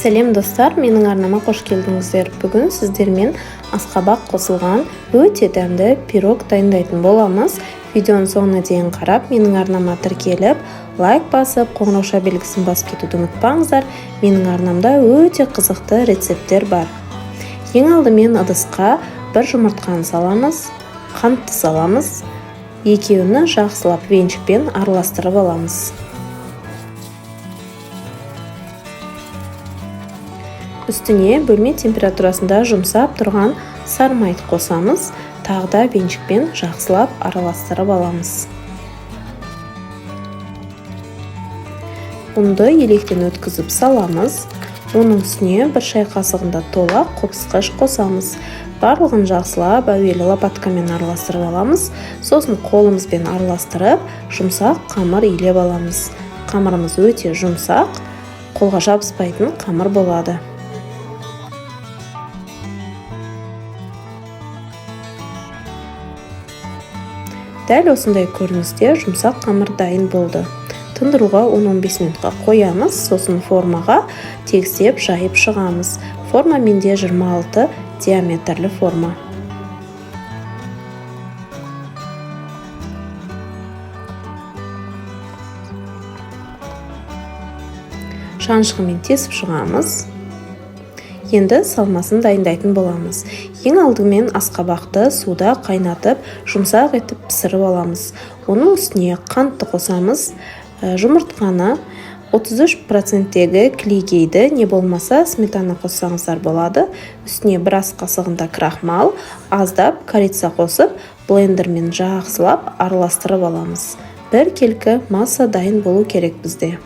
Сәлем достар, менің арнама қош келдіңіздер. Бүгін сіздермен асқабақ қосылған өте дәмді пирог дайындайтын боламыз. Видеоның соңына дейін қарап, менің арнама тіркеліп, лайк басып, қоңырауша белгісін басып кетуді ұмытпаңыздар. Менің арнамда өте қызықты рецепттер бар. Ең алдымен ыдысқа бір жұмыртқаны саламыз, қантты саламыз, екеуіні жақсылап венчикпен араластырып аламыз. Үстіне бөлме температурасында жұмсап тұрған сармайды қосамыз, тағы да венчикпен жақсылап араластырып аламыз. Ұнды електен өткізіп саламыз. Оның үстіне бір шай қасығында тола қопсықыш қосамыз. Барлығын жақсылап әуелі лопаткамен араластырып аламыз. Сосын қолымызбен араластырып, жұмсақ қамыр илеп аламыз. Қамырымыз өте жұмсақ, қолға жабыспайтын қамыр болады. Дәл осындай көріністе жұмсақ қамыр дайын болды. Тындыруға 10-15 минутқа қоямыз, сосын формаға тегістеп жайып шығамыз. Форма менде 26 диаметрлі форма. Шанышқымен тесіп шығамыз. Енді салмасын дайындайтын боламыз. Ең алдымен асқабақты суда қайнатып, жұмсақ етіп пісіріп аламыз. Оның үстіне қантты қосамыз. Жұмыртқаны 33%-тегі клейкейді, не болмаса сметана қоссаңыздар болады. Үстіне бір ас қасығында крахмал, аздап корица қосып, блендермен жақсылап араластырып аламыз. Бір келкі масса дайын болу керек бізде.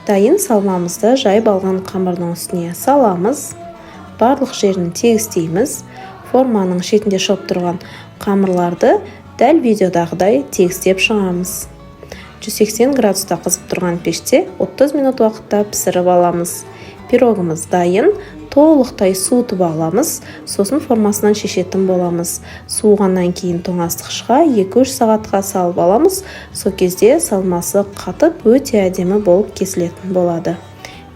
Дайын салмамызды жайып алған қамырдың үстіне саламыз. Барлық жерін тегістейміз. Форманың шетінде шығып тұрған қамырларды дәл видеодағыдай тегістеп шығамыз. 180 градуста қызып тұрған пеште 30 минут уақытта пісіріп аламыз. Пирогымыз дайын, толықтай суытып аламыз, сосын формасынан шешетін боламыз. Суығаннан кейін тоңазытқышқа 2-3 сағатқа салып аламыз. Сол кезде салмасы қатып, өте әдемі болып кесілетін болады.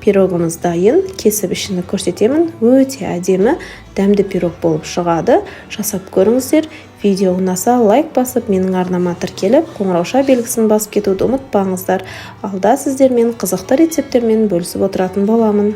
Пирогымыз дайын, кесіп ішіні көрсетемін, өте әдемі, дәмді пирог болып шығады. Жасап көріңіздер. Видео ұнаса лайк басып, менің арнама тіркеліп, қоңырауша белгісін басып кетуді ұмытпаңыздар. Алда сіздермен қызықты рецептермен бөлісіп отыратын боламын.